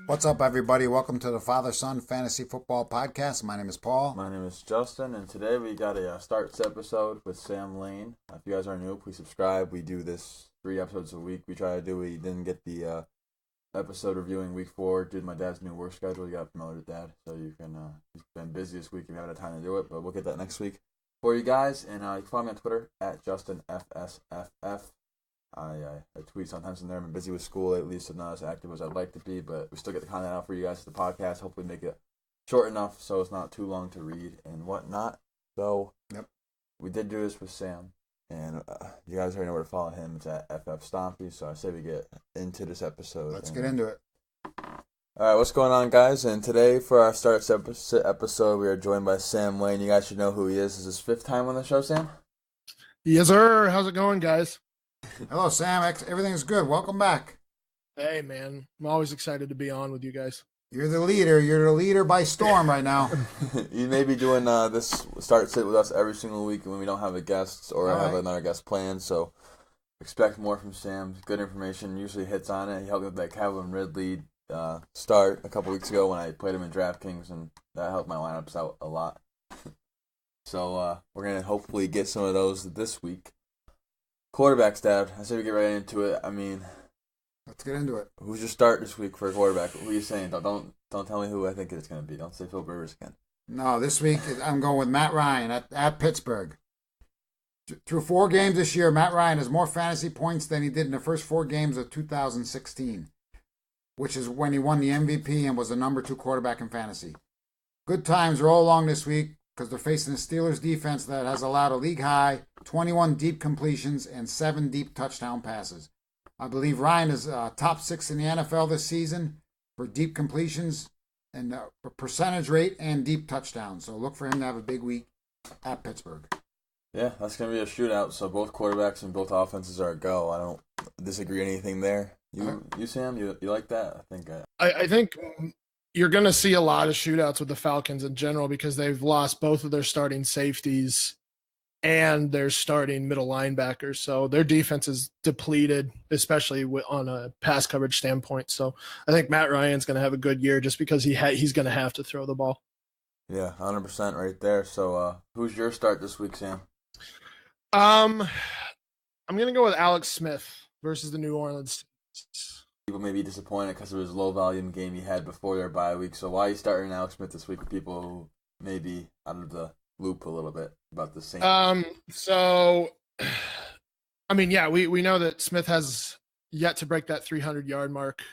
What's up, everybody? Welcome to the Father-Son Fantasy Football Podcast. My name is Paul. My name is Justin, and today we got a starts episode with Sam Lane. If you guys are new, please subscribe. We do this 3 episodes a week. We try to do. We didn't get the episode reviewing week 4. Did my dad's new work schedule. You got familiar with Dad, so you can. He's been busy this week. You haven't had time to do it, but we'll get that next week for you guys. And you can follow me on Twitter at JustinFSFF. I tweet sometimes in there. I'm busy with school lately, so not as active as I'd like to be, but we still get the content out for you guys to the podcast. Hopefully make it short enough so it's not too long to read and whatnot. So, We did do this with Sam, and you guys already know where to follow him. It's at FF Stompy, so I say we get into this episode. Let's get into it. Alright, what's going on, guys? And today, for our starts episode, we are joined by Sam Lane. You guys should know who he is. Is his 5th time on the show, Sam? Yes, sir. How's it going, guys? Hello, Sam. Everything's good. Welcome back. Hey, man. I'm always excited to be on with you guys. You're the leader. You're the leader by storm right now. You may be doing this start sit with us every single week when we don't have a guest or have another guest planned. So expect more from Sam. Good information. Usually hits on it. He helped me with that Calvin Ridley start a couple weeks ago when I played him in DraftKings, and that helped my lineups out a lot. So we're going to hopefully get some of those this week. Quarterback, Dad. I say we get right into it. I mean, let's get into it. Who's your start this week for a quarterback? Who are you saying? Don't tell me who I think it's going to be. Don't say Phil Rivers again. No, this week I'm going with Matt Ryan at Pittsburgh. Through 4 games this year, Matt Ryan has more fantasy points than he did in the first 4 games of 2016, which is when he won the MVP and was the number 2 quarterback in fantasy. Good times roll along this week because they're facing the Steelers defense that has allowed a league-high 21 deep completions and 7 deep touchdown passes. I believe Ryan is top 6 in the NFL this season for deep completions and percentage rate and deep touchdowns. So look for him to have a big week at Pittsburgh. Yeah, that's going to be a shootout. So both quarterbacks and both offenses are a go. I don't disagree anything there. You Sam, you like that? I think you're going to see a lot of shootouts with the Falcons in general because they've lost both of their starting safeties and their starting middle linebackers. So their defense is depleted, especially on a pass coverage standpoint. So I think Matt Ryan's going to have a good year just because he's going to have to throw the ball. Yeah, 100% right there. So who's your start this week, Sam? I'm going to go with Alex Smith versus the New Orleans Saints. People may be disappointed because of his low-volume game he had before their bye week. So why are you starting Alex Smith this week with people who may be out of the loop a little bit about the Saints? We know that Smith has yet to break that 300-yard mark,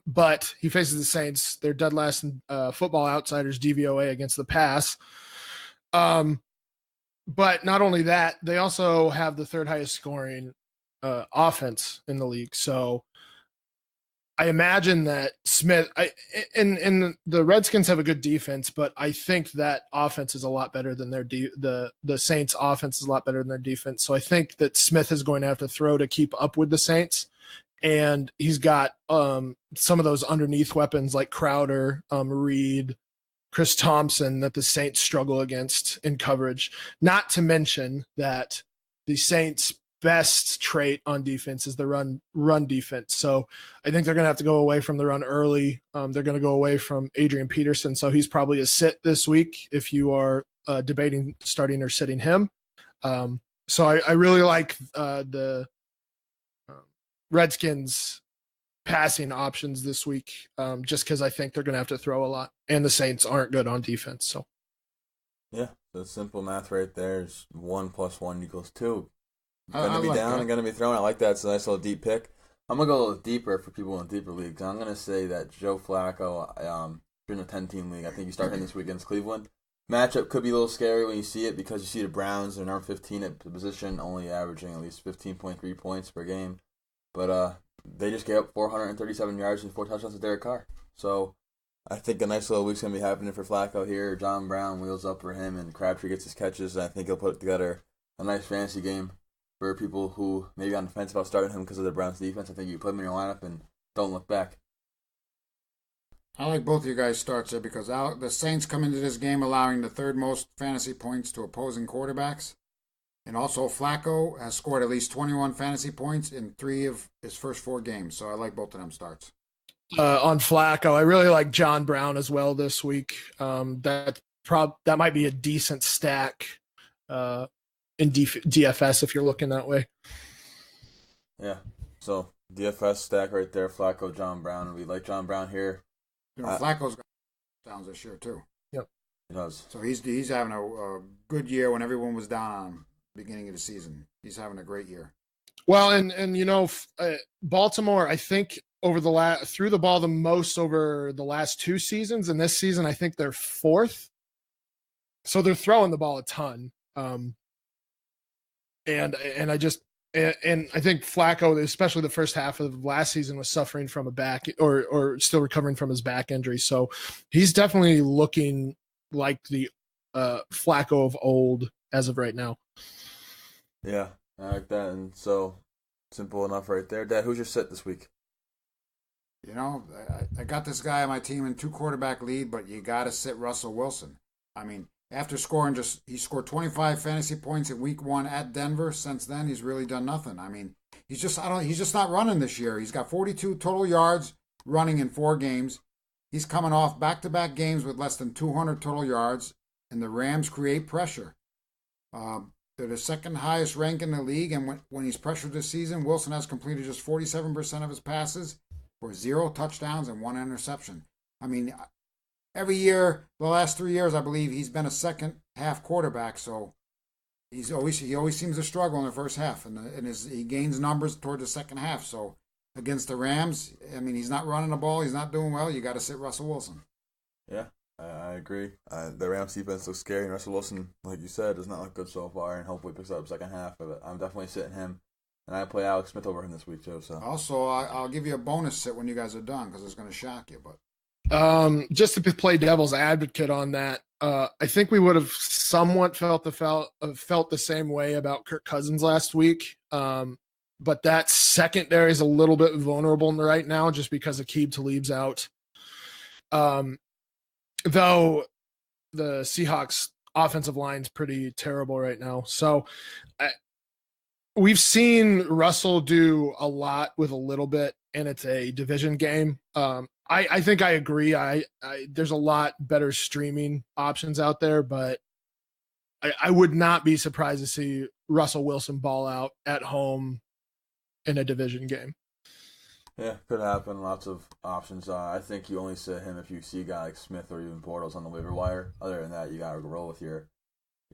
but he faces the Saints. They're dead last in Football Outsiders DVOA against the pass. But not only that, they also have the 3rd highest scoring offense in the league. So I imagine that Smith and the Redskins have a good defense, but I think that offense is a lot better than the Saints offense is a lot better than their defense. So I think that Smith is going to have to throw to keep up with the Saints, and he's got some of those underneath weapons like Crowder, Reed, Chris Thompson that the Saints struggle against in coverage. Not to mention that the Saints' best trait on defense is the run defense. So I think they're going to have to go away from the run early. They're going to go away from Adrian Peterson. So he's probably a sit this week if you are debating starting or sitting him. So I really like the Redskins passing options this week just because I think they're going to have to throw a lot. And the Saints aren't good on defense. So yeah, so simple math right there is 1 + 1 = 2. Going to be down and going to be thrown. I like that. It's a nice little deep pick. I'm going to go a little deeper for people in deeper leagues. I'm going to say that Joe Flacco, in a 10-team league, I think you start him this week against Cleveland. Matchup could be a little scary when you see it because you see the Browns, they're number 15 at the position, only averaging at least 15.3 points per game. But they just gave up 437 yards and 4 touchdowns to Derek Carr. So I think a nice little week's going to be happening for Flacco here. John Brown wheels up for him, and Crabtree gets his catches. And I think he'll put together a nice fantasy game for people who may be on the fence about starting him because of the Browns' defense. I think you put him in your lineup and don't look back. I like both of you guys' starts there because the Saints come into this game allowing the 3rd most fantasy points to opposing quarterbacks. And also Flacco has scored at least 21 fantasy points in 3 of his first 4 games. So I like both of them starts. on Flacco. I really like John Brown as well this week. That might be a decent stack in DFS if you're looking that way. Yeah. So DFS stack right there. Flacco, John Brown. We like John Brown here. Flacco's got touchdowns this year too. Yep. He does. So he's having a good year when everyone was down on him beginning of the season. He's having a great year. Well, and Baltimore, I think threw the ball the most over the last 2 seasons, and this season I think they're 4th. So they're throwing the ball a ton. And I think Flacco, especially the first half of last season, was suffering from a back or still recovering from his back injury. So he's definitely looking like the Flacco of old as of right now. Yeah, I like that. And so simple enough right there. Dad, who's your sit this week? I got this guy on my team in 2 quarterback lead, but you got to sit Russell Wilson. I mean, after he scored 25 fantasy points in week 1 at Denver. Since then, he's really done nothing. I mean, he's just not running this year. He's got 42 total yards running in 4 games. He's coming off back-to-back games with less than 200 total yards, and the Rams create pressure. They're the second highest rank in the league, and when he's pressured this season, Wilson has completed just 47% of his passes for 0 touchdowns and 1 interception. I mean, every year, the last 3 years, I believe, he's been a second half quarterback, so he always seems to struggle in the first half, and he gains numbers toward the second half. So against the Rams, I mean, he's not running the ball, he's not doing well. You got to sit Russell Wilson. Yeah, I agree. The Rams defense looks scary, and Russell Wilson, like you said, does not look good so far, and hopefully picks up second half of it. I'm definitely sitting him, and I play Alex Smith over him this week too. So also, I'll give you a bonus sit when you guys are done because it's going to shock you, but. Just to play devil's advocate on that, I think we would have somewhat felt the same way about Kirk Cousins last week. But that secondary is a little bit vulnerable right now just because Aqib Talib's out. Though the Seahawks offensive line's pretty terrible right now. So we've seen Russell do a lot with a little bit, and it's a division game. I think I agree. There's a lot better streaming options out there, but I would not be surprised to see Russell Wilson ball out at home in a division game. Yeah, could happen. Lots of options. I think you only sit him if you see a guy like Smith or even Bortles on the waiver wire. Other than that, you got to roll with your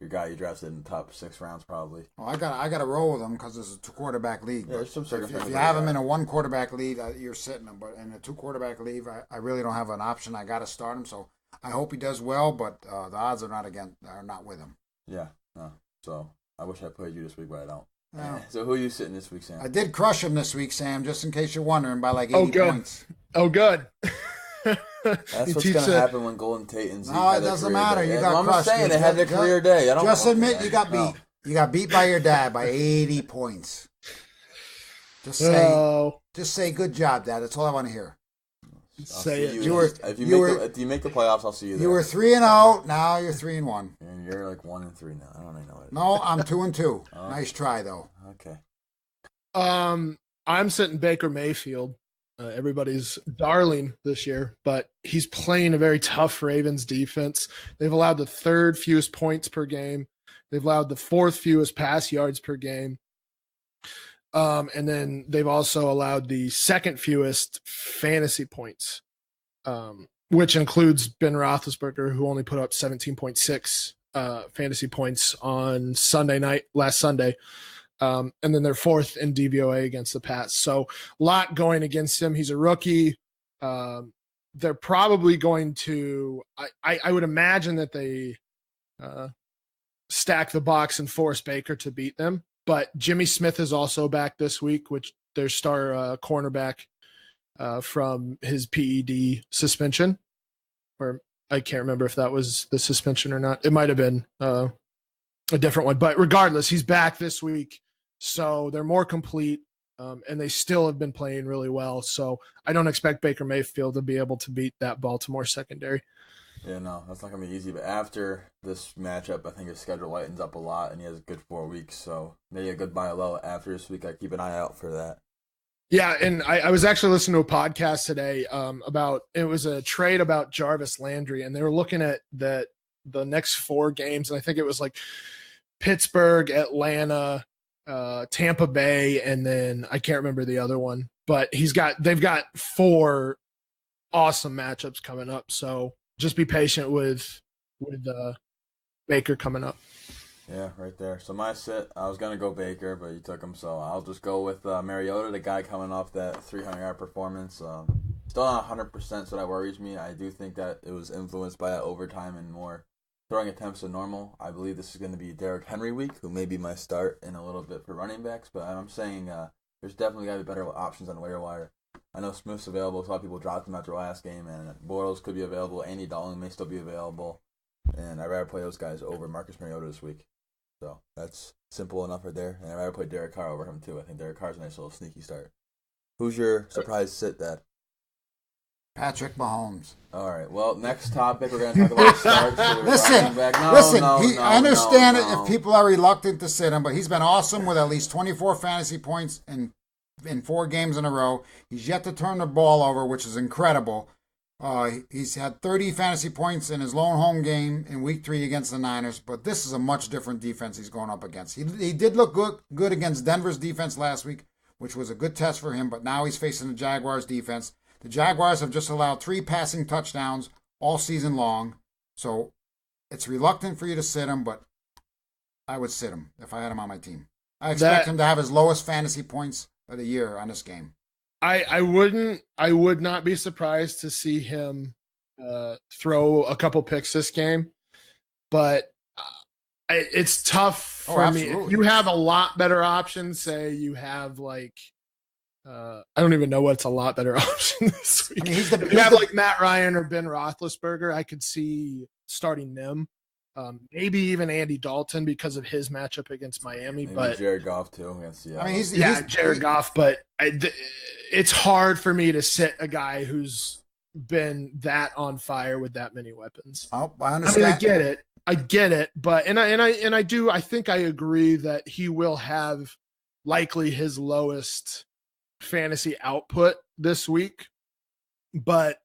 guy you drafted in the top 6 rounds probably. Well, I got to roll with him because it's a 2 quarterback league. Yeah, there's some if you have him in a 1 quarterback league, you're sitting him. But in a 2 quarterback league, I really don't have an option. I got to start him. So I hope he does well, but the odds are not with him. Yeah, no. So I wish I played you this week, but I don't. No. So who are you sitting this week, Sam? I did crush him this week, Sam, just in case you're wondering, by like 80 points. Oh, good. That's what's going to happen when Golden Tate and Zeke No, it doesn't matter. Day. You got I'm crushed. saying they had their career day. Just admit you got beat. No. You got beat by your dad by 80 points. Just say good job, Dad. That's all I want to hear. Say it. If you make the playoffs, I'll see you there. You were 3-0. Now you're 3-1. And you're like 1-3 now. I don't even know it. No, I'm 2-2. Nice try though. Okay. I'm sitting Baker Mayfield. Everybody's darling this year, but he's playing a very tough Ravens defense. They've allowed the 3rd fewest points per game. They've allowed the 4th fewest pass yards per game. And then they've also allowed the 2nd fewest fantasy points, which includes Ben Roethlisberger, who only put up 17.6 fantasy points on last Sunday. And then they're 4th in DVOA against the Pats. So a lot going against him. He's a rookie. They're probably going to I would imagine that they stack the box and force Baker to beat them. But Jimmy Smith is also back this week, which their star cornerback from his PED suspension. Or I can't remember if that was the suspension or not. It might have been a different one. But regardless, he's back this week. So they're more complete, and they still have been playing really well. So I don't expect Baker Mayfield to be able to beat that Baltimore secondary. Yeah, no, that's not going to be easy. But after this matchup, I think his schedule lightens up a lot, and he has a good 4 weeks. So maybe a good buy low after this week. I keep an eye out for that. Yeah, and I was actually listening to a podcast today about it was a trade about Jarvis Landry, and they were looking at the next 4 games, and I think it was like Pittsburgh, Atlanta, Tampa Bay, and then I can't remember the other one. But they've got 4 awesome matchups coming up. So just be patient with Baker coming up. Yeah, right there. So my sit, I was gonna go Baker, but you took him, so I'll just go with Mariota, the guy coming off that 300-yard performance. Still not 100%, so that worries me. I do think that it was influenced by that overtime and more throwing attempts than normal. I believe this is going to be Derrick Henry week, who may be my start in a little bit for running backs, but I'm saying there's definitely got to be better options on the waiver wire. I know Smith's available, so a lot of people dropped him after last game, and Bortles could be available. Andy Dalton may still be available, and I'd rather play those guys over Marcus Mariota this week. So that's simple enough right there. And I'd rather play Derek Carr over him, too. I think Derek Carr's a nice little sneaky start. Who's your surprise sit, Dad? Patrick Mahomes. All right. Well, next topic, we're going to talk about starts. I understand if people are reluctant to sit him, but he's been awesome with at least 24 fantasy points in 4 games in a row. He's yet to turn the ball over, which is incredible. He's had 30 fantasy points in his lone home game in week 3 against the Niners, but this is a much different defense he's going up against. He did look good against Denver's defense last week, which was a good test for him, but now he's facing the Jaguars defense. The Jaguars have just allowed 3 passing touchdowns all season long, so it's reluctant for you to sit him, but I would sit him if I had him on my team. I expect him to have his lowest fantasy points of the year on this game. I would not be surprised to see him throw a couple picks this game, but it's tough for me. If you have a lot better options, say you have like I don't even know what's a lot better option this week. I mean, if you have like Matt Ryan or Ben Roethlisberger, I could see starting them. Maybe even Andy Dalton because of his matchup against Miami, maybe but Jared Goff too. I mean, Jared Goff, but it's hard for me to sit a guy who's been that on fire with that many weapons. Oh, I understand. I mean, I get it, but I think I agree that he will have likely his lowest fantasy output this week, but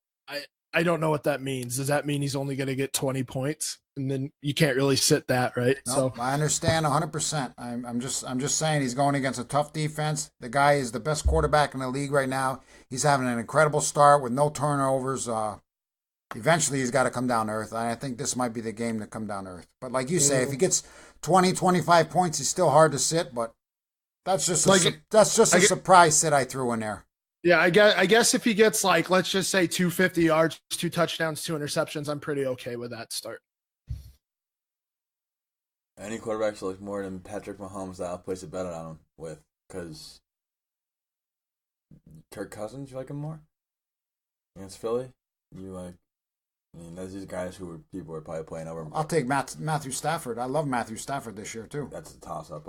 I don't know what that means. Does that mean he's only going to get 20 points? And then you can't really sit that, right? Nope, so I understand 100%. I'm just saying he's going against a tough defense. The guy is the best quarterback in the league right now. He's having an incredible start with no turnovers. Eventually he's got to come down to earth. And I think this might be the game to come down to earth. But like you say, if he gets 20, 25 points, he's still hard to sit. But that's just a surprise sit I threw in there. Yeah, I guess if he gets like, let's just say 250 yards, 2 touchdowns, 2 interceptions, I'm pretty okay with that start. Any quarterbacks like more than Patrick Mahomes that I'll place a bet on him with, because Kirk Cousins, you like him more against Philly? There's these guys people are probably playing over. I'll take Matthew Stafford. I love Matthew Stafford this year too. That's a toss up.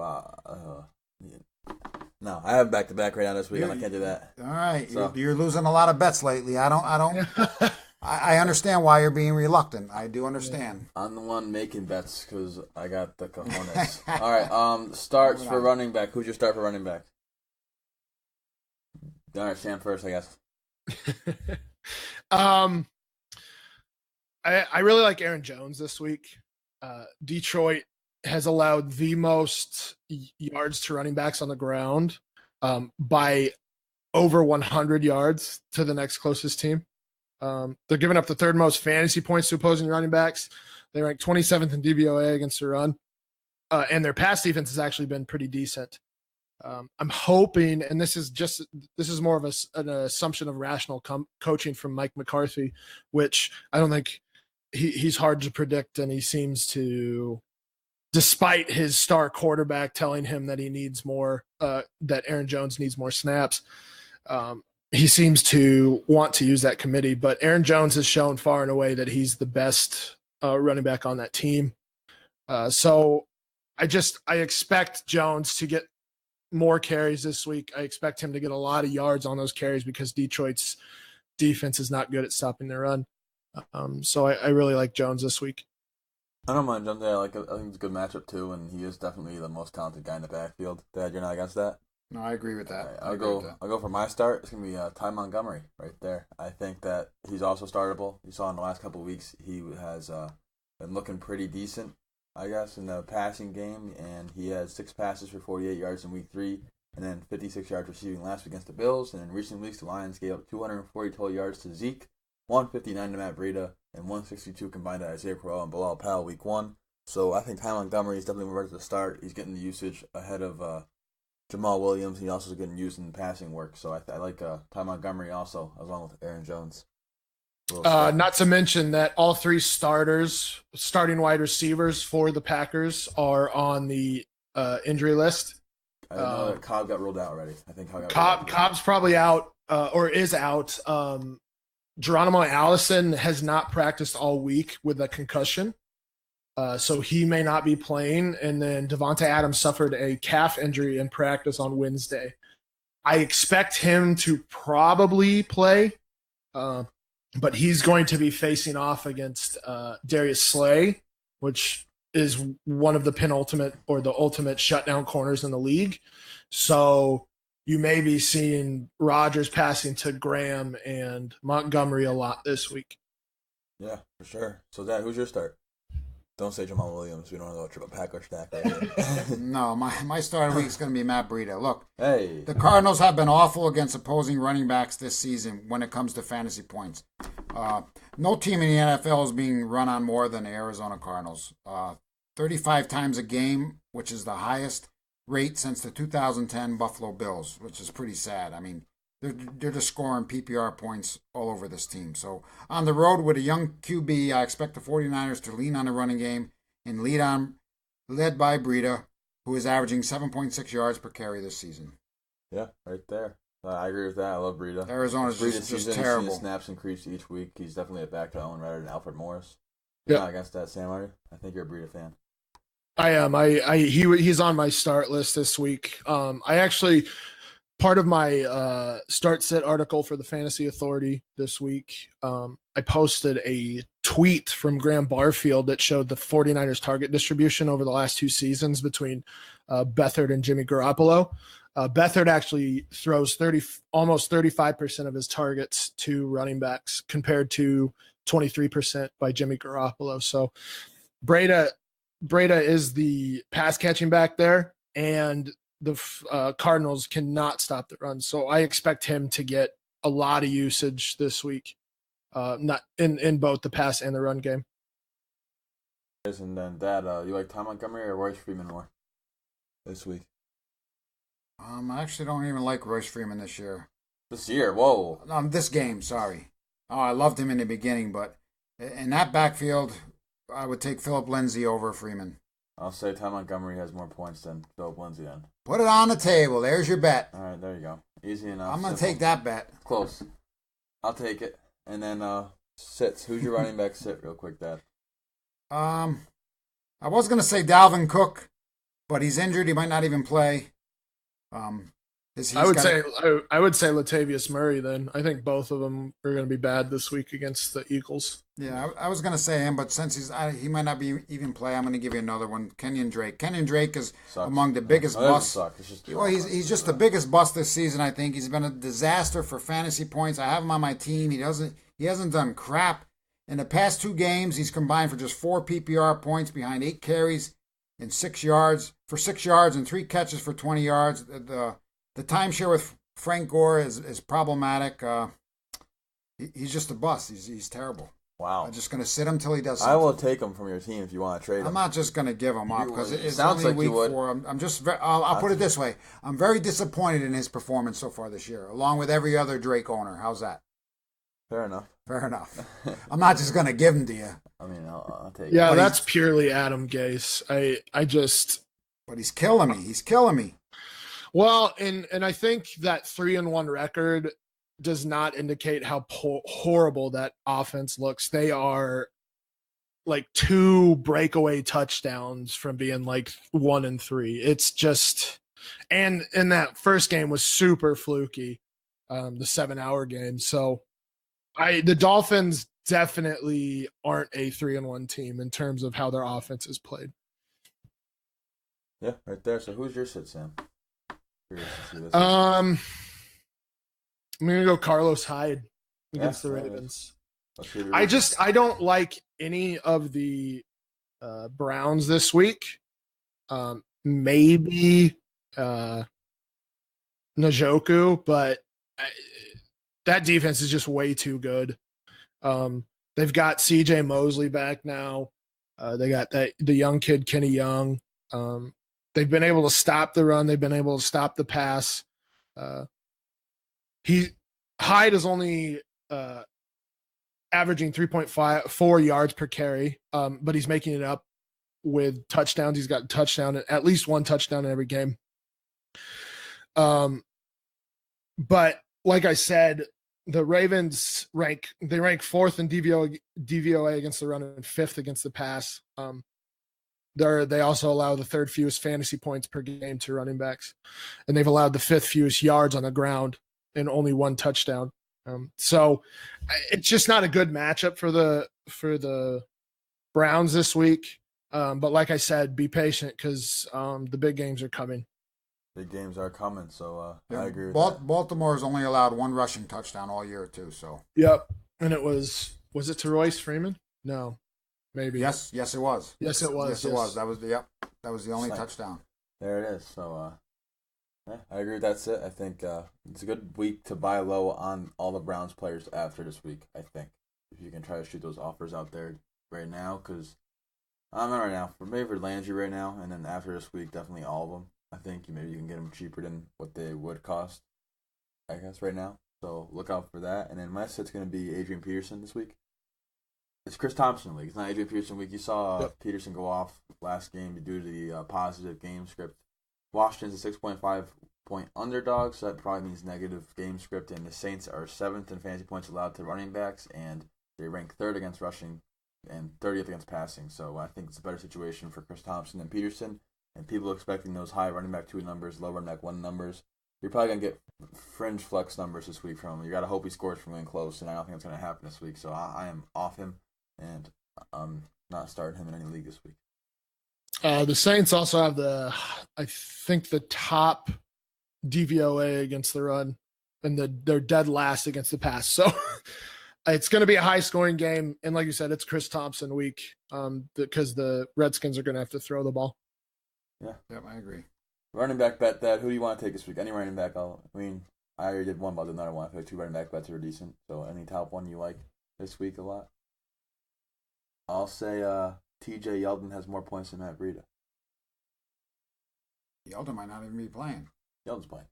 No, I have back-to-back right now this week. I can't do that. All right, so. You're losing a lot of bets lately. I don't. I understand why you're being reluctant. I do understand. I'm the one making bets because I got the cojones. All right, starts for running back. Who's your start for running back? All right, Sam first, I guess. I really like Aaron Jones this week. Detroit has allowed the most yards to running backs on the ground by over 100 yards to the next closest team. They're giving up the 3rd most fantasy points to opposing running backs. They rank 27th in DVOA against the run. And their pass defense has actually been pretty decent. I'm hoping, and this is more of an assumption of rational coaching from Mike McCarthy, which I don't think he's hard to predict, and he seems to, despite his star quarterback telling him that he needs more, that Aaron Jones needs more snaps, he seems to want to use that committee. But Aaron Jones has shown far and away that he's the best running back on that team. So I expect Jones to get more carries this week. I expect him to get a lot of yards on those carries because Detroit's defense is not good at stopping their run. So I really like Jones this week. I don't mind Jones there. I think it's a good matchup too, and he is definitely the most talented guy in the backfield. Dad, you're not against that? No, I agree with that. Right, I'll go for my start. It's gonna be Ty Montgomery right there. I think that he's also startable. You saw in the last couple of weeks he has been looking pretty decent, I guess, in the passing game, and he had 6 passes for 48 yards in week 3, and then 56 yards receiving last week against the Bills. And in recent weeks, the Lions gave up 240 total yards to Zeke, 159 to Matt Breida, and 162 combined to Isaiah Crowell and Bilal Powell week 1. So I think Ty Montgomery is definitely ready to start. He's getting the usage ahead of Jamal Williams. He also is getting used in passing work. So I like Ty Montgomery also, along with Aaron Jones. Not to mention that all 3 starting wide receivers for the Packers are on the injury list. I didn't know that Cobb got ruled out already. I think Cobb's probably out or is out. Geronimo Allison has not practiced all week with a concussion. So he may not be playing. And then Devontae Adams suffered a calf injury in practice on Wednesday. I expect him to probably play, but he's going to be facing off against Darius Slay, which is one of the penultimate or the ultimate shutdown corners in the league. So you may be seeing Rodgers passing to Graham and Montgomery a lot this week. Yeah, for sure. So, Dad, who's your start? Don't say Jamal Williams. We don't want to go triple pack or stack right here. No, my start week is going to be Matt Breida. Look, hey, the Cardinals have been awful against opposing running backs this season when it comes to fantasy points. No team in the NFL is being run on more than the Arizona Cardinals. 35 times a game, which is the highest rate since the 2010 Buffalo Bills, which is pretty sad. I mean, they're just scoring PPR points all over this team. So on the road with a young QB, I expect the 49ers to lean on the running game and led by Breida, who is averaging 7.6 yards per carry this season. Yeah, right there. I agree with that. I love Breida. Arizona's just terrible. His snaps increase each week. He's definitely a back to own rather than Alfred Morris. Yeah, not against that, Sam, are you? I think you're a Breida fan. I am. He's on my start list this week. I actually part of my start sit article for the Fantasy Authority this week. I posted a tweet from Graham Barfield that showed the 49ers target distribution over the last 2 seasons between Beathard and Jimmy Garoppolo. Beathard actually throws almost 35% of his targets to running backs compared to 23% by Jimmy Garoppolo. So Breida is the pass catching back there, and the Cardinals cannot stop the run. So I expect him to get a lot of usage this week, not in both the pass and the run game. And then, Dad, you like Ty Montgomery or Royce Freeman more this week? I actually don't even like Royce Freeman this year. This year? Whoa. This game, sorry. Oh, I loved him in the beginning, but in that backfield, I would take Philip Lindsay over Freeman. I'll say Ty Montgomery has more points than Philip Lindsay then. Put it on the table. There's your bet. All right, there you go. Easy enough. I'm going to take that bet. Close. I'll take it. And then sits. Who's your running back sit real quick, Dad? I was going to say Dalvin Cook, but he's injured. He might not even play. I would say Latavius Murray then. I think both of them are going to be bad this week against the Eagles. Yeah, I was going to say him, but since he might not be even play, I'm going to give you another one. Kenyon Drake. Kenyon Drake is among the biggest busts. He's just the biggest bust this season. I think he's been a disaster for fantasy points. I have him on my team. He hasn't done crap. In the past 2 games, he's combined for just 4 PPR points behind 8 carries and 6 yards and 3 catches for 20 yards. The timeshare with Frank Gore is problematic. He's just a bust. He's terrible. Wow. I'm just going to sit him till he does something. I will take him from your team if you want to trade him. I'm not just going to give him up because it's sounds only like week 4. I'll put it this way. I'm very disappointed in his performance so far this year, along with every other Drake owner. How's that? Fair enough. I'm not just going to give him to you. I mean, I'll take it. Yeah, that's purely Adam Gase. But he's killing me. Well, and I think that 3-1 record does not indicate how horrible that offense looks. They are like 2 breakaway touchdowns from being like 1-3. It's just, and that first game was super fluky, the 7-hour game. So the Dolphins definitely aren't a 3-1 team in terms of how their offense is played. Yeah, right there. So who's your sit, Sam? Curious to see this. I'm gonna go Carlos Hyde against the Ravens. I don't like any of the Browns this week. Maybe Njoku, but that defense is just way too good. They've got CJ Mosley back now. They got the young kid Kenny Young. They've been able to stop the run. They've been able to stop the pass. Hyde is only averaging 3.4 yards per carry, but he's making it up with touchdowns. He's got at least one touchdown in every game. But like I said, the Ravens rank fourth in DVOA against the run and fifth against the pass. They also allow the third fewest fantasy points per game to running backs, and they've allowed the fifth fewest yards on the ground and only one touchdown. So it's just not a good matchup for the Browns this week. But like I said, be patient because the big games are coming. Big games are coming, so I agree with that. Baltimore's only allowed one rushing touchdown all year too. So yep, and it was it to Royce Freeman? No, maybe. Yes, it was. Yes, it was. It was. That was the only touchdown. There it is. So I agree with that. I think it's a good week to buy low on all the Browns players after this week. I think if you can try to shoot those offers out there right now, because I'm not right now. Maybe for Landry right now, and then after this week, definitely all of them. I think maybe you can get them cheaper than what they would cost, I guess, right now. So look out for that. And then my set's going to be Adrian Peterson this week. It's Chris Thompson week. It's not Adrian Peterson week. You saw Peterson go off last game due to the positive game script. Washington's a 6.5 point underdog, so that probably means negative game script. And the Saints are 7th in fantasy points allowed to running backs, and they rank 3rd against rushing and 30th against passing. So I think it's a better situation for Chris Thompson than Peterson. And people expecting those high running back 2 numbers, low running back 1 numbers. You're probably going to get fringe flex numbers this week from him. You got to hope he scores from in close, and I don't think it's going to happen this week. So I am off him, and I'm not starting him in any league this week. The Saints also have I think the top DVOA against the run, and they're dead last against the pass. So it's going to be a high-scoring game, and like you said, it's Chris Thompson week because the Redskins are going to have to throw the ball. Yeah, I agree. Running back bet that. Who do you want to take this week? Any running back? I already did one, but another one. I feel like 2 running back bets are decent. So any top one you like this week a lot? I'll say TJ Yeldon has more points than Matt Breida. Yeldon might not even be playing. Yeldon's playing.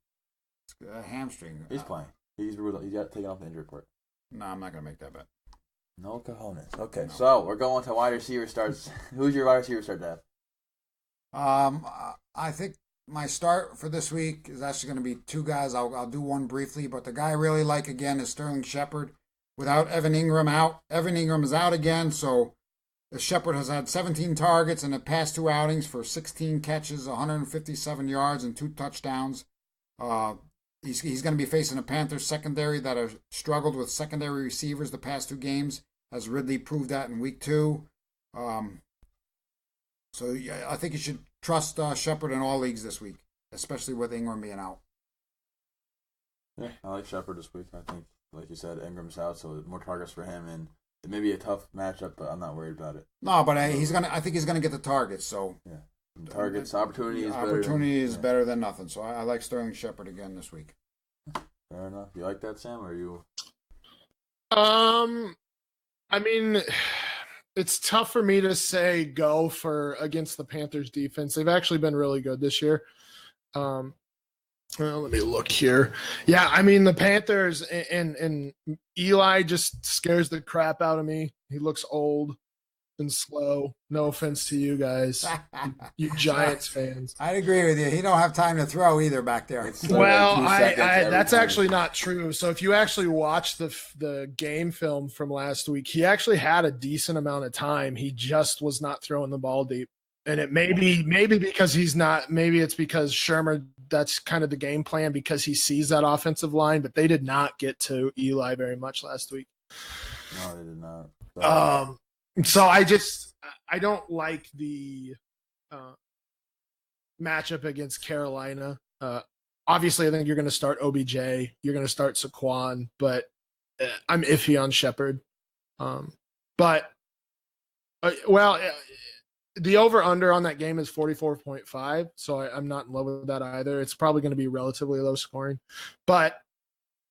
It's a hamstring. He's playing. He's got taken off the injury report. No, I'm not going to make that bet. No cojones. Okay, so we're going to wide receiver starts. Who's your wide receiver start, Dad? I think my start for this week is actually going to be 2 guys. I'll do one briefly, but the guy I really like again is Sterling Shepard. Without Evan Ingram out, Evan Ingram is out again, so Shepard has had 17 targets in the past 2 outings for 16 catches, 157 yards, and 2 touchdowns. He's going to be facing a Panthers secondary that have struggled with secondary receivers the past 2 games, as Ridley proved that in week 2. So yeah, I think you should trust Shepard in all leagues this week, especially with Ingram being out. Yeah, I like Shepard this week. I think, like you said, Ingram's out, so more targets for him, and it may be a tough matchup, but I'm not worried about it. No, but I think he's gonna get the targets. So yeah, targets, opportunity is better than nothing. So I like Sterling Shepard again this week. Fair enough. You like that, Sam, or are you? I mean, it's tough for me to say go for against the Panthers defense. They've actually been really good this year. Well, let me look here. Yeah, I mean, the Panthers and Eli just scares the crap out of me. He looks old and slow. No offense to you guys, you Giants fans. I'd agree with you. He don't have time to throw either back there. Well, that's actually not true. So if you actually watch the game film from last week, he actually had a decent amount of time. He just was not throwing the ball deep. And it may be because he's not, maybe it's because Shermer, that's kind of the game plan because he sees that offensive line, but they did not get to Eli very much last week. No, they did not. So I don't like the matchup against Carolina. obviously, I think you're going to start OBJ. You're going to start Saquon, but I'm iffy on Shepard. But the over-under on that game is 44.5, so I'm not in love with that either. It's probably going to be relatively low scoring, but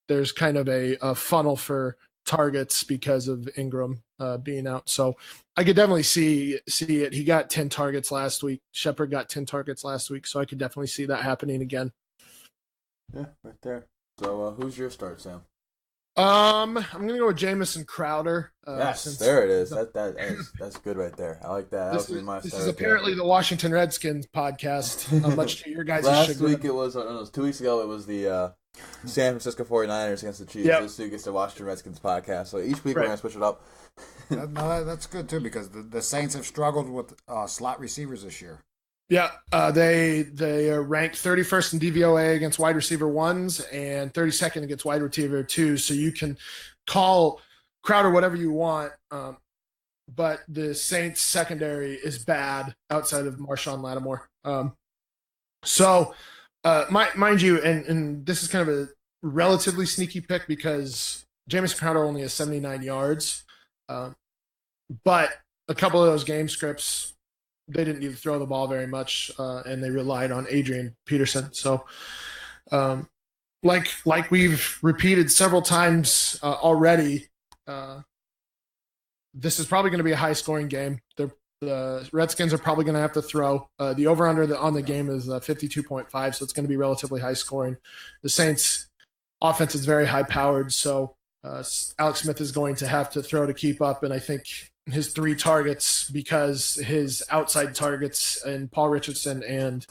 there's kind of a funnel for targets because of Ingram being out. So I could definitely see it. He got 10 targets last week. Shepard got 10 targets last week, so I could definitely see that happening again. Yeah, right there. So who's your start, Sam? I'm gonna go with Jamison Crowder. Yes, there it is. That's good right there. I like that. This is apparently the Washington Redskins podcast. Much to your guys' Last week it was 2 weeks ago. It was the San Francisco 49ers against the Chiefs. Yep. This week it's the Washington Redskins podcast. So each week we're gonna switch it up. That's good too, because the Saints have struggled with slot receivers this year. Yeah, they are ranked 31st in DVOA against wide receiver ones and 32nd against wide receiver twos. So you can call Crowder whatever you want, but the Saints secondary is bad outside of Marshawn Lattimore. Mind you, and this is kind of a relatively sneaky pick because Jamison Crowder only has 79 yards, but a couple of those game scripts, they didn't need to throw the ball very much, and they relied on Adrian Peterson. So, like we've repeated several times already, this is probably going to be a high-scoring game. The Redskins are probably going to have to throw. The over-under on the game is 52.5, so it's going to be relatively high-scoring. The Saints' offense is very high-powered, so Alex Smith is going to have to throw to keep up, and I think his 3 targets, because his outside targets and Paul Richardson and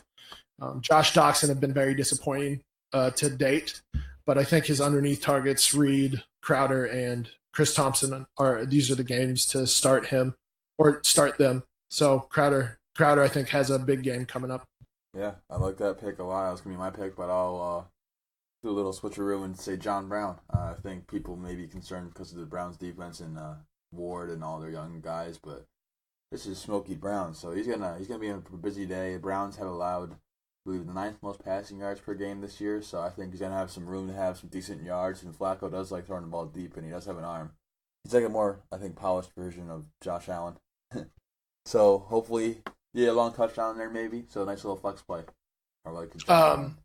Josh Doxson have been very disappointing to date. But I think his underneath targets, Reed, Crowder, and Chris Thompson, these are the games to start him or start them. So Crowder, I think, has a big game coming up. Yeah, I like that pick a lot. That was going to be my pick, but I'll do a little switcheroo and say John Brown. I think people may be concerned because of the Browns' defense and Ward and all their young guys, but this is Smokey Brown, so he's gonna be in a busy day. The Browns have allowed, I believe, the 9th most passing yards per game this year, so I think he's gonna have some room to have some decent yards. And Flacco does like throwing the ball deep, and he does have an arm. He's like a more, I think, polished version of Josh Allen. So hopefully, a long touchdown there maybe. So a nice little flex play.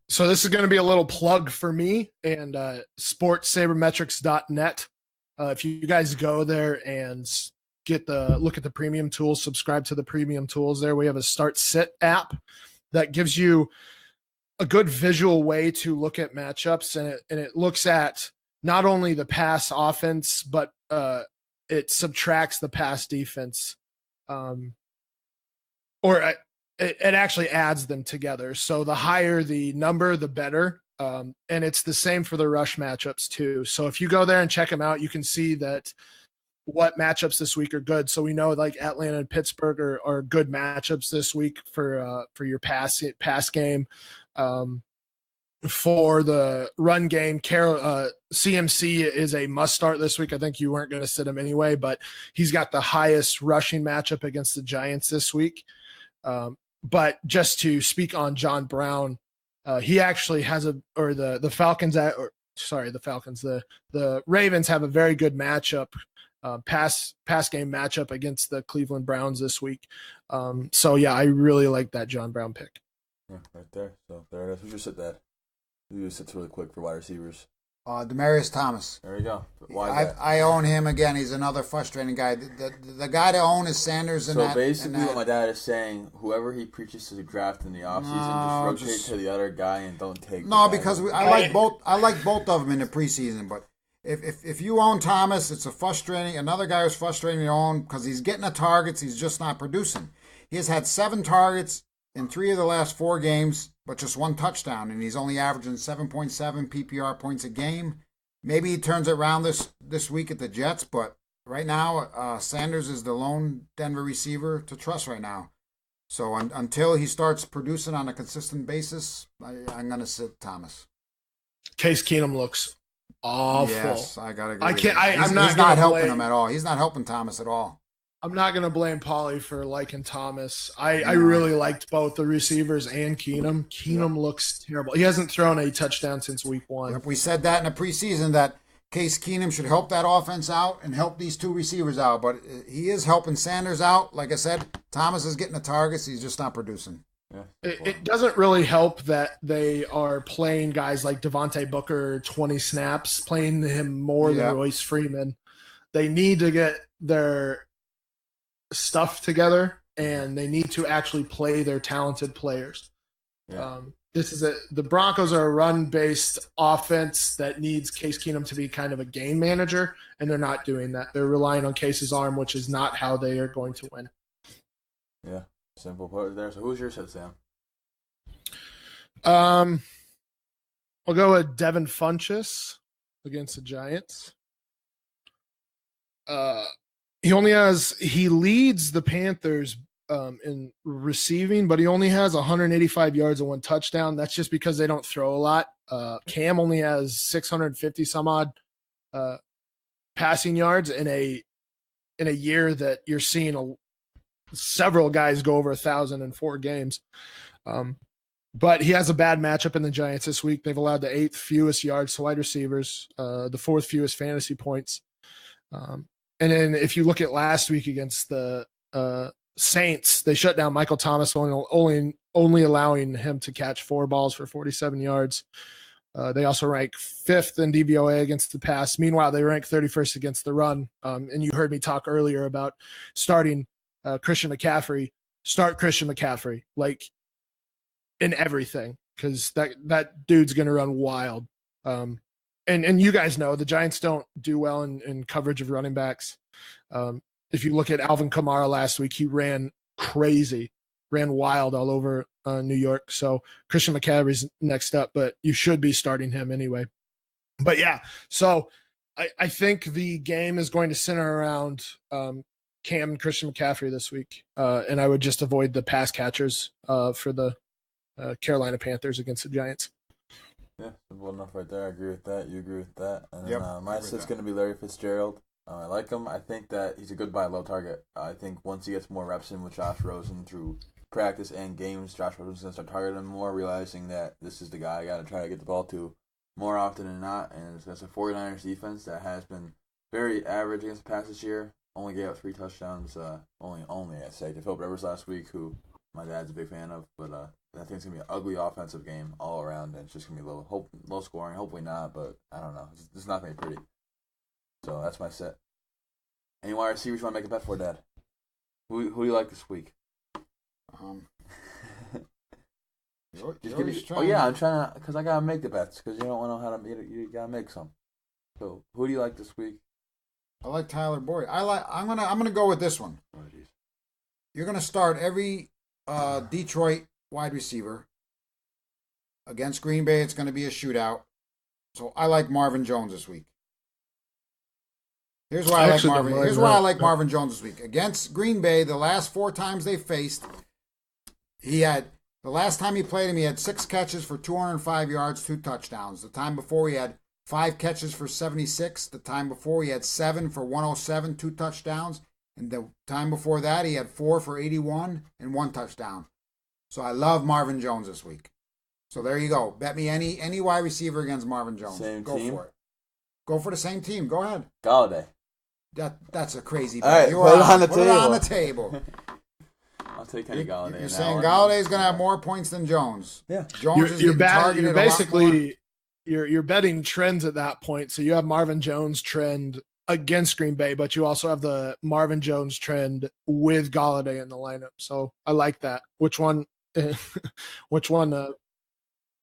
So this is going to be a little plug for me and sportsabermetrics.net. If you guys go there and look at the premium tools, subscribe to the premium tools there. We have a start sit app that gives you a good visual way to look at matchups, and it looks at not only the pass offense, but it subtracts the pass defense. It actually adds them together. So the higher the number, the better. And it's the same for the rush matchups too. So if you go there and check them out, you can see that what matchups this week are good. So we know like Atlanta and Pittsburgh are good matchups this week for your pass game. For the run game, CMC is a must start this week. I think you weren't going to sit him anyway, but he's got the highest rushing matchup against the Giants this week. But just to speak on John Brown, he actually has the Ravens have a very good matchup, pass game matchup against the Cleveland Browns this week. So yeah, I really like that John Brown pick. Yeah, right there. So there it is. Who just said that? Who sits really quick for wide receivers? Demaryius Thomas. There you go. Why is that? I own him again. He's another frustrating guy. The guy to own is Sanders. So basically, what my dad is saying, whoever he preaches to the draft in the offseason, just rotate to the other guy and don't take. No, because I like both. I like both of them in the preseason. But if you own Thomas, it's another guy who's frustrating to own because he's getting the targets. He's just not producing. He has had 7 targets in 3 of the last 4 games, but just 1 touchdown, and he's only averaging 7.7 PPR points a game. Maybe he turns it around this week at the Jets, but right now, Sanders is the lone Denver receiver to trust right now. So until he starts producing on a consistent basis, I'm going to sit Thomas. Case Keenum looks awful. Yes, I got to agree. He's not helping him at all. He's not helping Thomas at all. I'm not going to blame Pauly for liking Thomas. I really liked both the receivers and Keenum. Keenum looks terrible. He hasn't thrown a touchdown since week 1. Yep, we said that in the preseason that Case Keenum should help that offense out and help these 2 receivers out. But he is helping Sanders out. Like I said, Thomas is getting the targets. He's just not producing. Yeah. It doesn't really help that they are playing guys like Devontae Booker 20 snaps, playing him more than Royce Freeman. They need to get their stuff together, and they need to actually play their talented players. Yeah. The Broncos are a run-based offense that needs Case Keenum to be kind of a game manager, and they're not doing that. They're relying on Case's arm, which is not how they are going to win. Yeah, simple part there. So who's your set, Sam? I'll go with Devin Funchess against the Giants. He leads the Panthers in receiving, but he only has 185 yards and 1 touchdown. That's just because they don't throw a lot. Cam only has 650 some odd passing yards in a year that you're seeing several guys go over 1,000 in 4 games. But he has a bad matchup in the Giants this week. They've allowed the 8th fewest yards to wide receivers, the 4th fewest fantasy points. And then if you look at last week against the Saints, they shut down Michael Thomas, only allowing him to catch 4 balls for 47 yards. They also rank 5th in DVOA against the pass. Meanwhile, they rank 31st against the run. And you heard me talk earlier about starting Christian McCaffrey. Start Christian McCaffrey, like in everything, because that dude's going to run wild. And you guys know the Giants don't do well in coverage of running backs. If you look at Alvin Kamara last week, he ran crazy, ran wild all over New York. So Christian McCaffrey's next up, but you should be starting him anyway. But yeah, so I think the game is going to center around Cam and Christian McCaffrey this week. And I would just avoid the pass catchers for the Carolina Panthers against the Giants. Yeah, simple enough right there. I agree with that. You agree with that. And Yep, my set's going to be Larry Fitzgerald. I like him. I think that he's a good buy, low target. I think once he gets more reps in with Josh Rosen through practice and games, Josh Rosen's going to start targeting him more, realizing that this is the guy I got to try to get the ball to more often than not. And that's a 49ers defense that has been very average against the pass this year. Only gave up 3 touchdowns. Only I say, to Philip Rivers last week, who my dad's a big fan of. But I think it's going to be an ugly offensive game all around. And it's just going to be low scoring. Hopefully not, but I don't know. It's not going to be pretty. So that's my set. Any wide receivers you want to make a bet for, Dad? Who do you like this week? Um, I'm trying to, because I gotta make the bets, because you don't know how to. You gotta make some. So who do you like this week? I like Tyler Boyd. I'm gonna go with this one. Oh, geez. You're gonna start every Detroit wide receiver against Green Bay. It's gonna be a shootout. So I like Marvin Jones this week. Here's why I like Marvin Jones this week. Against Green Bay, the last 4 times they faced, the last time he played him, he had 6 catches for 205 yards, 2 touchdowns. The time before he had 5 catches for 76. The time before he had 7 for 107, 2 touchdowns. And the time before that, he had 4 for 81 and 1 touchdown. So I love Marvin Jones this week. So there you go. Bet me any wide receiver against Marvin Jones. Go for it. Go for the same team. Go ahead. Galladay. That's a crazy bet. All right, Put it on the table. I'll take Kenny Galladay. You're saying Galladay's going to have more points than Jones. Yeah. Jones you're basically you're betting trends at that point. So you have Marvin Jones trend against Green Bay, but you also have the Marvin Jones trend with Galladay in the lineup. So I like that. Which one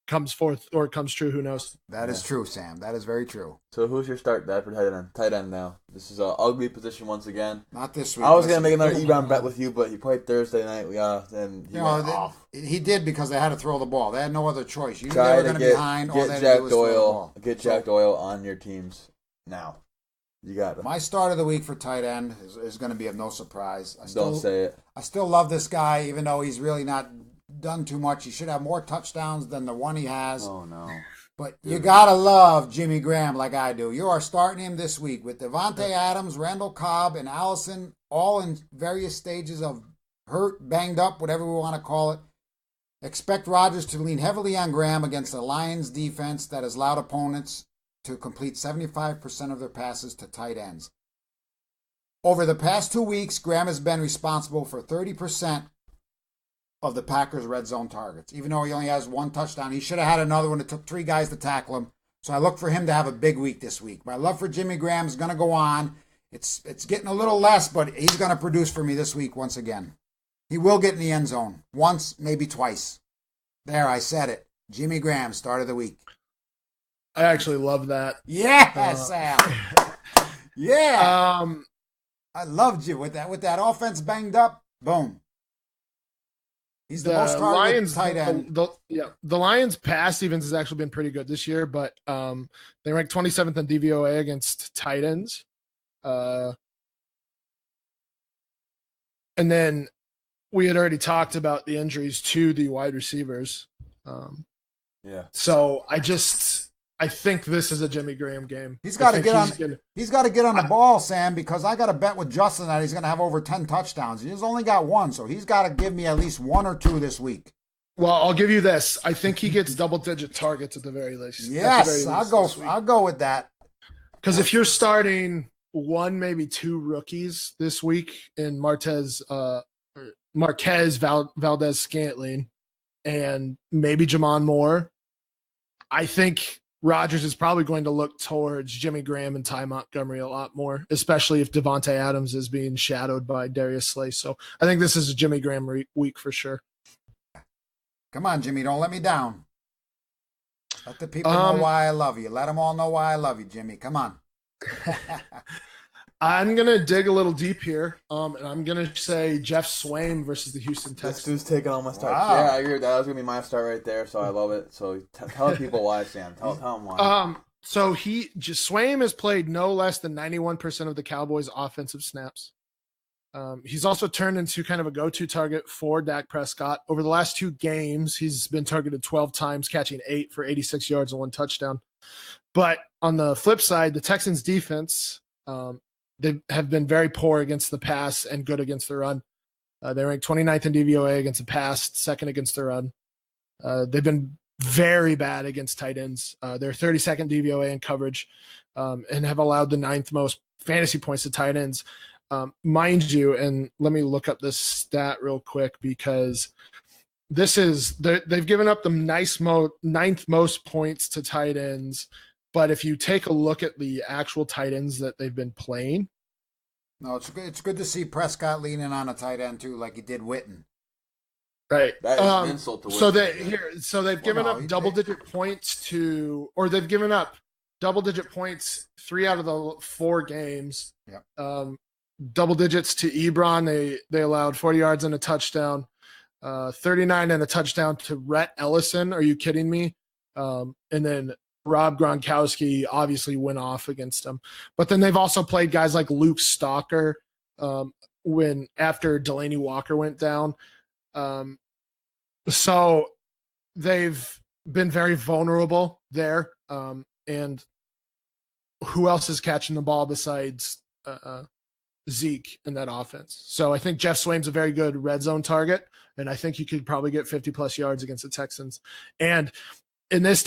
comes forth or comes true? Who knows? That is true, Sam. That is very true. So who's your start, Dad, for tight end? Tight end now. This is an ugly position once again. Not this week. I was gonna make another Ebron bet with you, but he played Thursday night. And he went off. He did because they had to throw the ball. They had no other choice. You knew they were going to be behind. All they had to do was throw the ball. Get Jack Doyle on your teams now. You got it. My start of the week for tight end is going to be of no surprise. Don't say it. I still love this guy, even though he's really not done too much. He should have more touchdowns than the one he has. Oh, no. But you got to love Jimmy Graham like I do. You are starting him this week with Devontae Adams, Randall Cobb, and Allison all in various stages of hurt, banged up, whatever we want to call it. Expect Rodgers to lean heavily on Graham against a Lions defense that has allowed opponents to complete 75% of their passes to tight ends. Over the past 2 weeks, Graham has been responsible for 30% of the Packers' red zone targets. Even though he only has 1 touchdown, he should have had another one. It took 3 guys to tackle him. So I look for him to have a big week this week. My love for Jimmy Graham is going to go on. It's getting a little less, but he's going to produce for me this week once again. He will get in the end zone. Once, maybe twice. There, I said it. Jimmy Graham, start of the week. I actually love that. Yeah, Sam. Yeah. I loved you with that offense banged up. Boom. He's the most targeted tight end. The Lions' pass defense has actually been pretty good this year, but they ranked 27th in DVOA against tight ends. And then we had already talked about the injuries to the wide receivers. So I think this is a Jimmy Graham game. He's got to get on the ball, Sam, because I got to bet with Justin that he's going to have over 10 touchdowns. He's only got 1, so he's got to give me at least 1 or 2 this week. Well, I'll give you this. I think he gets double-digit targets at the very least. Yes, I'll go with that. Because if you're starting 1, maybe 2 rookies this week in Marquez Valdez-Scantling and maybe Jamon Moore, I think Rodgers is probably going to look towards Jimmy Graham and Ty Montgomery a lot more, especially if Devontae Adams is being shadowed by Darius Slay. So I think this is a Jimmy Graham week for sure. Come on, Jimmy, don't let me down. Let the people know why I love you. Let them all know why I love you, Jimmy. Come on. I'm going to dig a little deep here, and I'm going to say Jeff Swaim versus the Houston Texans. This dude's taking all my starts. Wow. Yeah, I agree with that. That was going to be my start right there, so I love it. So tell people why, Sam. Tell them why. So Swaim has played no less than 91% of the Cowboys' offensive snaps. He's also turned into kind of a go-to target for Dak Prescott. Over the last 2 games, he's been targeted 12 times, catching 8 for 86 yards and 1 touchdown. But on the flip side, the Texans' defense, they have been very poor against the pass and good against the run. They ranked 29th in DVOA against the pass, 2nd against the run. They've been very bad against tight ends. They're 32nd DVOA in coverage and have allowed the 9th most fantasy points to tight ends. Mind you, and let me look up this stat real quick because they've given up the 9th most points to tight ends. But if you take a look at the actual tight ends that they've been playing. No, it's good to see Prescott leaning on a tight end too, like he did Witten. Right. That is an insult to Witten. So they've given up double-digit points they've given up double-digit points 3 out of the 4 games. Yeah. Double digits to Ebron. They allowed 40 yards and a touchdown. 39 and a touchdown to Rhett Ellison. Are you kidding me? And then Rob Gronkowski obviously went off against them. But then they've also played guys like Luke Stalker after Delaney Walker went down. So they've been very vulnerable there. And who else is catching the ball besides Zeke in that offense? So I think Jeff Swaim's a very good red zone target, and I think he could probably get 50-plus yards against the Texans. And in this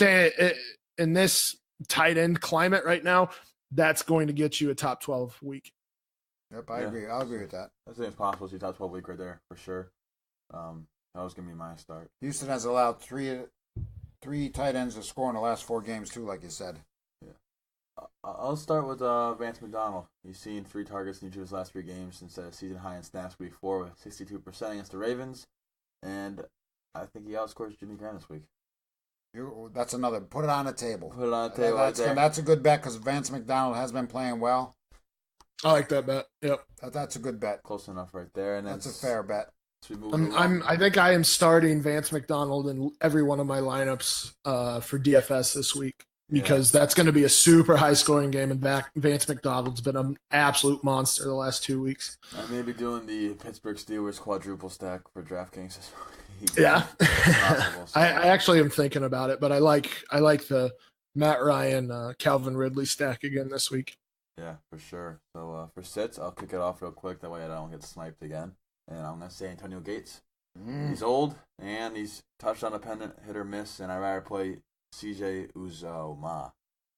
tight end climate right now, that's going to get you a top 12 week. Yep, I agree. I'll agree with that. I think it's possible to see top 12 week right there for sure. That was going to be my start. Houston has allowed three tight ends to score in the last 4 games too, like you said. Yeah. I'll start with Vance McDonald. He's seen 3 targets in each of his last 3 games since season high in snaps week 4 with 62% against the Ravens. And I think he outscores Jimmy Graham this week. That's another. Put it on the table. Put it on the table. That's a good bet because Vance McDonald has been playing well. I like that bet. Yep. That's a good bet. Close enough right there. And that's a fair bet. I think I am starting Vance McDonald in every one of my lineups for DFS this week because that's going to be a super high scoring game. And Vance McDonald's been an absolute monster the last 2 weeks. I may be doing the Pittsburgh Steelers quadruple stack for DraftKings this week. Yeah. Possible, so. I actually am thinking about it, but I like the Matt Ryan, Calvin Ridley stack again this week. Yeah, for sure. So for sits, I'll kick it off real quick. That way I don't get sniped again. And I'm going to say Antonio Gates. He's old, and he's touchdown dependent, hit or miss, and I'd rather play CJ Uzoma.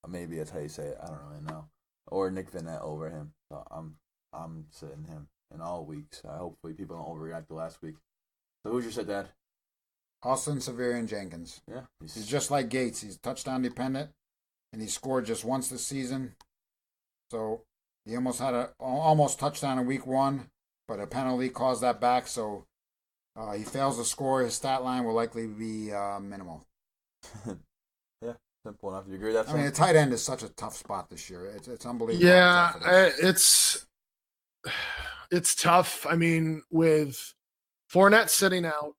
Maybe that's how you say it. I don't really know. Or Nick Vannett over him. So I'm sitting him in all weeks. Hopefully people don't overreact to last week. So who's your sit, Dad? Austin Severian Jenkins. Yeah. He's just like Gates. He's touchdown dependent, and he scored just once this season. So he almost had a touchdown in week 1, but a penalty caused that back. So he fails to score. His stat line will likely be minimal. Yeah, simple enough. You agree with that? I mean, the tight end is such a tough spot this year. It's unbelievable. Yeah, it's tough. I mean, with Fournette sitting out,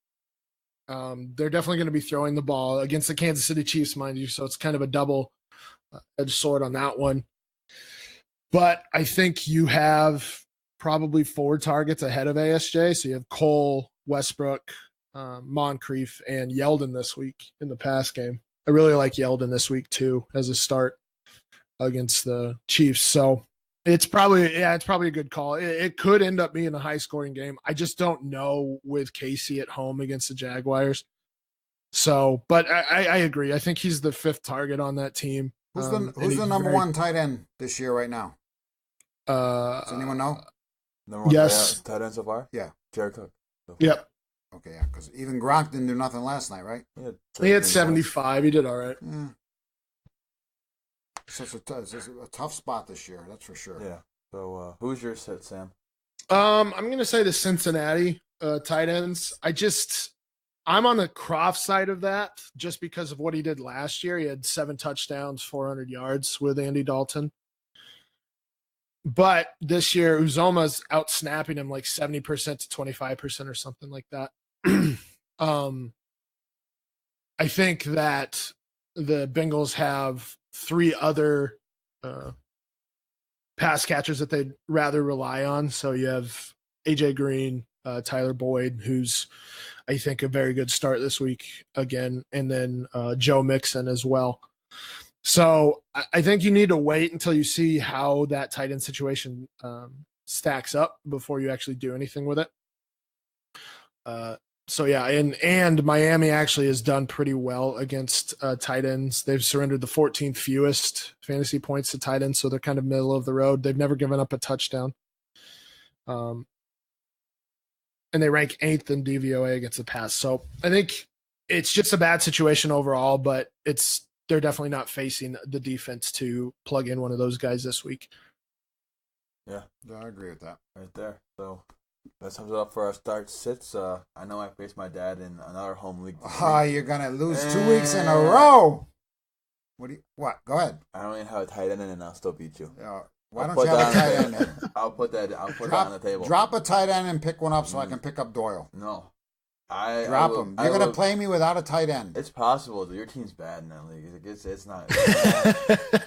they're definitely going to be throwing the ball against the Kansas City Chiefs, mind you. So it's kind of a double-edged sword on that one. But I think you have probably 4 targets ahead of ASJ. So you have Cole, Westbrook, Moncrief, and Yeldon this week in the pass game. I really like Yeldon this week too as a start against the Chiefs. So it's probably a good call. It could end up being a high-scoring game. I just don't know with Casey at home against the Jaguars. So, but I agree. I think he's the 5th target on that team. Who's the number 1 tight end this year right now? Does anyone know? Number 1 yes. tight end so far? Yeah. Jared Cook. So Yep. Okay, yeah, because even Gronk didn't do nothing last night, right? He had 75. He did all right. Yeah. It's a tough spot this year, that's for sure. Yeah. So who's your sit, Sam? I'm going to say the Cincinnati tight ends. I'm on the Croft side of that just because of what he did last year. He had 7 touchdowns, 400 yards with Andy Dalton. But this year, Uzoma's out-snapping him like 70% to 25% or something like that. I think that the Bengals have 3 other pass catchers that they'd rather rely on. So you have AJ Green, Tyler Boyd, who's, I think, a very good start this week again, and then Joe Mixon as well. So I think you need to wait until you see how that tight end situation stacks up before you actually do anything with it. So yeah, and Miami actually has done pretty well against tight ends. They've surrendered the 14th fewest fantasy points to tight ends, so they're kind of middle of the road. They've never given up a touchdown. And they rank 8th in DVOA against the pass. So I think it's just a bad situation overall, but they're definitely not facing the defense to plug in one of those guys this week. Yeah, I agree with that. Right there. So that sums it up for our start sits. I know I faced my dad in another home league. You're gonna lose 2 weeks in a row. What? Go ahead. I don't even have a tight end in, and I'll still beat you. Why don't you have a tight end in? I'll put that on the table. Drop a tight end and pick one up so I can pick up Doyle. No. Drop him. You're going to play me without a tight end. It's possible. Dude. Your team's bad in that league. It's not.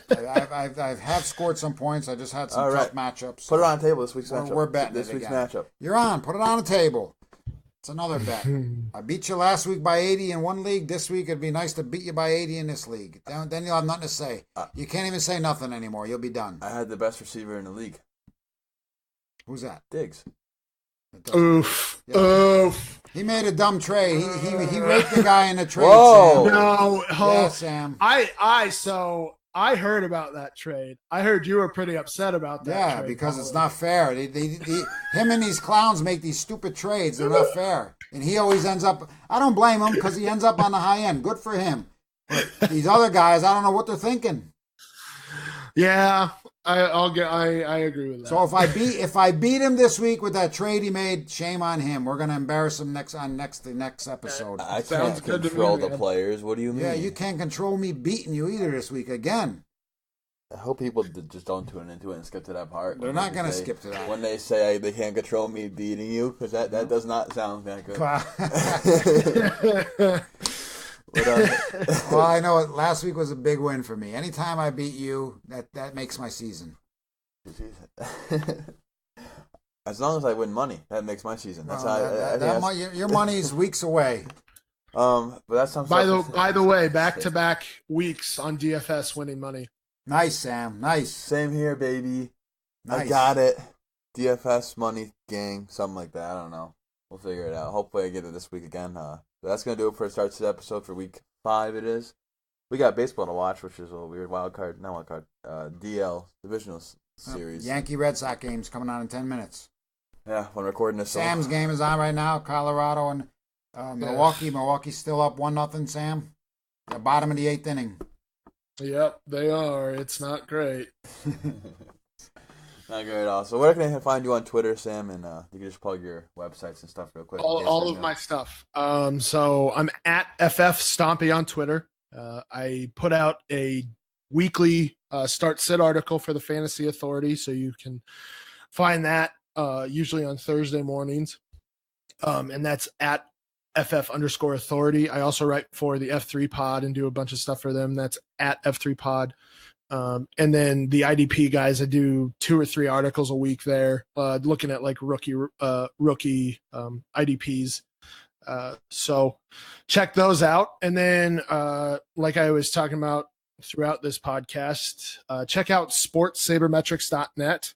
I have scored some points. I just had some tough matchups. Put it on the table this week's matchup. We're betting this week's matchup. You're on. Put it on the table. It's another bet. I beat you last week by 80 in one league. This week it'd be nice to beat you by 80 in this league. Then you'll have nothing to say. You can't even say nothing anymore. You'll be done. I had the best receiver in the league. Who's that? Diggs. Oof. Yeah. Oof. He made a dumb trade. He raped the guy in the trade. Whoa. Sam. No. Yeah, Sam. I heard about that trade. I heard you were pretty upset about that. Yeah, trade, because it's not fair. Him and these clowns make these stupid trades. They're not fair. And he always ends up. I don't blame him because he ends up on the high end. Good for him. But these other guys, I don't know what they're thinking. Yeah, I agree with that. So if I beat him this week with that trade he made, shame on him. We're gonna embarrass him the next episode. I can't control the players. What do you mean? Yeah, you can't control me beating you either this week again. I hope people just don't tune into it and skip to that part. They're not going to skip to that. When they say they can't control me beating you, because that does not sound that good. Well, I know last week was a big win for me. Anytime I beat you, that makes my season. I As long as I win money, that makes my season. That's your money's weeks away. But that's something. By the way, back-to-back weeks on DFS winning money. Nice, Sam. Nice. Same here, baby. Nice. I got it. DFS money gang, something like that. I don't know. We'll figure it out. Hopefully, I get it this week again. But that's gonna do it for a start to the episode for week 5. It is. We got baseball to watch, which is a weird DL divisional series. Yankee Red Sox game's coming on in 10 minutes. Yeah, when recording this. Sam's game is on right now. Colorado and Milwaukee. Milwaukee's still up 1-0. Sam, the bottom of the 8th inning. Yep, they are. It's not great. Not great at all. So where can I find you on Twitter, Sam? And you can just plug your websites and stuff real quick. All of my stuff. So I'm at FF Stompy on Twitter. I put out a weekly start-sit article for the Fantasy Authority, so you can find that usually on Thursday mornings. And that's at FF_authority. I also write for the F3 pod and do a bunch of stuff for them. That's at F3 pod. And then the IDP guys, I do 2 or 3 articles a week there, looking at like rookie IDPs. So check those out. And then, like I was talking about throughout this podcast, check out sportssabermetrics.net.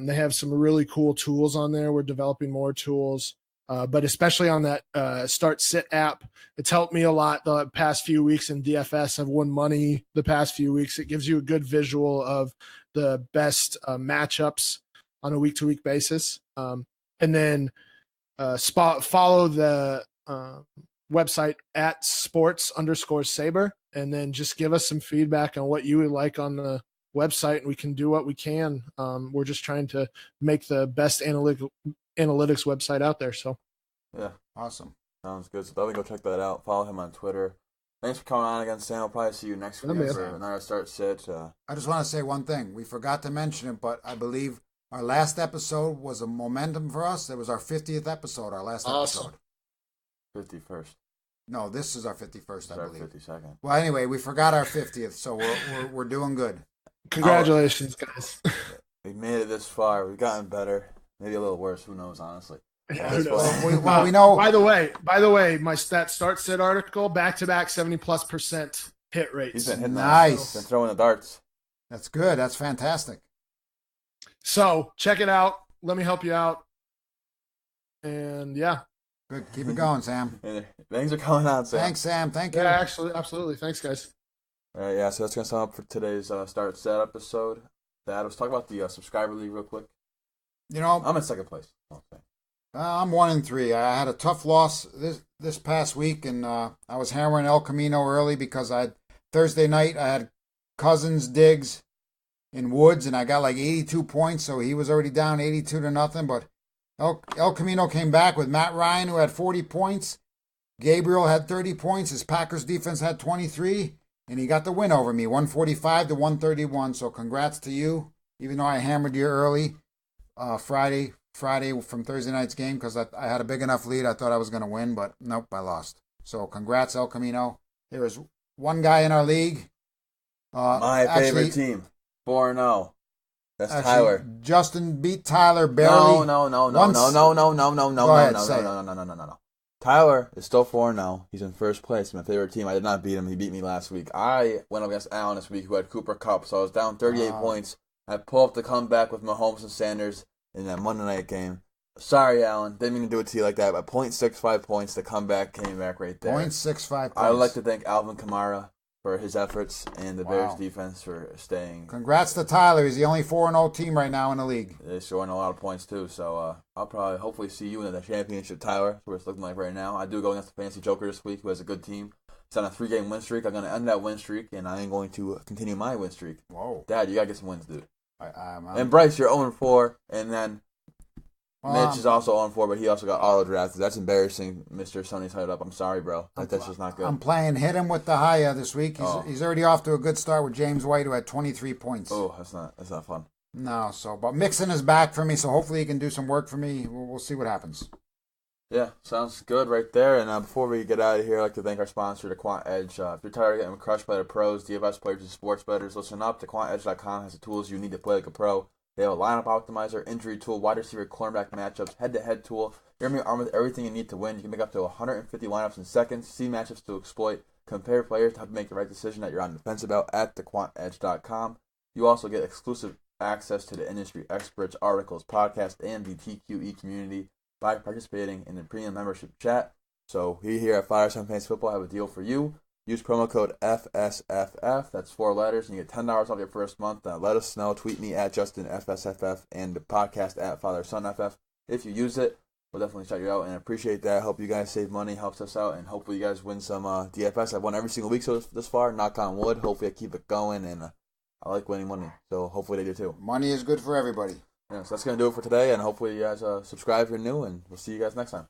They have some really cool tools on there. We're developing more tools, but especially on that Start Sit app. It's helped me a lot the past few weeks in DFS. I've won money the past few weeks. It gives you a good visual of the best matchups on a week-to-week basis. And then follow the website at sports_saber, and then just give us some feedback on what you would like on the website, and we can do what we can. We're just trying to make the best analytics website out there. So yeah, awesome. Sounds good. So definitely go check that out. Follow him on Twitter. Thanks for coming on again, Sam. I'll probably see you next week for another Start Sit. I just want to say one thing. We forgot to mention it, but I believe our last episode was a momentum for us. It was our 50th episode, our last episode. 51st. No, this is our 51st, I believe. 52nd. Well, anyway, we forgot our 50th, so we're doing good. Congratulations, guys. We made it this far. We've gotten better. Maybe a little worse. Who knows, honestly. Yeah, who knows? We know. By the way, my Start Sit article, back-to-back 70+% hit rates. He's been hitting nice. He's been throwing the darts. That's good. That's fantastic. So check it out. Let me help you out. And yeah. Good. Keep it going, Sam. Thanks for coming on, Sam. Thanks, Sam. Thank you. Yeah, actually, absolutely. Thanks, guys. All right, yeah, so that's going to sum up for today's Start Set episode. Dad, let's talk about the subscriber league real quick. You know, I'm in second place. I'm 1-3. I had a tough loss this past week, and I was hammering El Camino early because Thursday night I had Cousins, Diggs, and Woods, and I got like 82 points, so he was already down 82-0. But El Camino came back with Matt Ryan, who had 40 points. Gabriel had 30 points. His Packers defense had 23, and he got the win over me, 145-131. So congrats to you, even though I hammered you early Friday from Thursday night's game because I had a big enough lead. I thought I was going to win, but nope, I lost. So congrats, El Camino. There was one guy in our league. My favorite team, 4-0. That's Tyler. Justin beat Tyler barely. No. Tyler is still 4-0. He's in first place. My favorite team. I did not beat him. He beat me last week. I went up against Allen this week, who had Cooper Kupp, so I was down 38 points. I pulled up the comeback with Mahomes and Sanders in that Monday night game. Sorry, Allen. Didn't mean to do it to you like that, but 0.65 points. The comeback came back right there. 0.65 points. I would like to thank Alvin Kamara for his efforts and the Bears defense for staying. Congrats to Tyler. He's the only 4-0 team right now in the league. They're scoring a lot of points too, so I'll probably hopefully see you in the championship, Tyler. That's what it's looking like right now. I do go against the Fantasy Joker this week, who has a good team. He's on a 3-game win streak. I'm going to end that win streak, and I am going to continue my win streak. Whoa. Dad, you got to get some wins, dude. I'm and Bryce, you're 0-4, and then Mitch is also 0-4, but he also got auto drafted. That's embarrassing, Mr. Sonny's tied up. I'm sorry, bro. That's just not good. I'm playing hit him with the Haya this week. He's already off to a good start with James White, who had 23 points. Oh, that's not fun. No, but Mixon is back for me, so hopefully he can do some work for me. We'll see what happens. Yeah, sounds good right there. And before we get out of here, I'd like to thank our sponsor, the Quant Edge. If you're tired of getting crushed by the pros, DFS players, and sports bettors, listen up. TheQuantEdge.com has the tools you need to play like a pro. They have a lineup optimizer, injury tool, wide receiver, cornerback matchups, head-to-head tool. You're going to be armed with everything you need to win. You can make up to 150 lineups in seconds, see matchups to exploit, compare players to help you make the right decision that you're on the fence about at thequantedge.com. You also get exclusive access to the industry experts, articles, podcasts, and the TQE community by participating in the premium membership chat. So we here at Fireside Fantasy Football have a deal for you. Use promo code FSFF, that's 4 letters, and you get $10 off your first month. Let us know. Tweet me at JustinFSFF and the podcast at FatherSonFF. If you use it, we'll definitely shout you out and appreciate that. Hope you guys save money, helps us out, and hopefully you guys win some DFS. I've won every single week so this far, knock on wood. Hopefully I keep it going, and I like winning money, so hopefully they do too. Money is good for everybody. Yeah, so that's going to do it for today, and hopefully you guys subscribe if you're new, and we'll see you guys next time.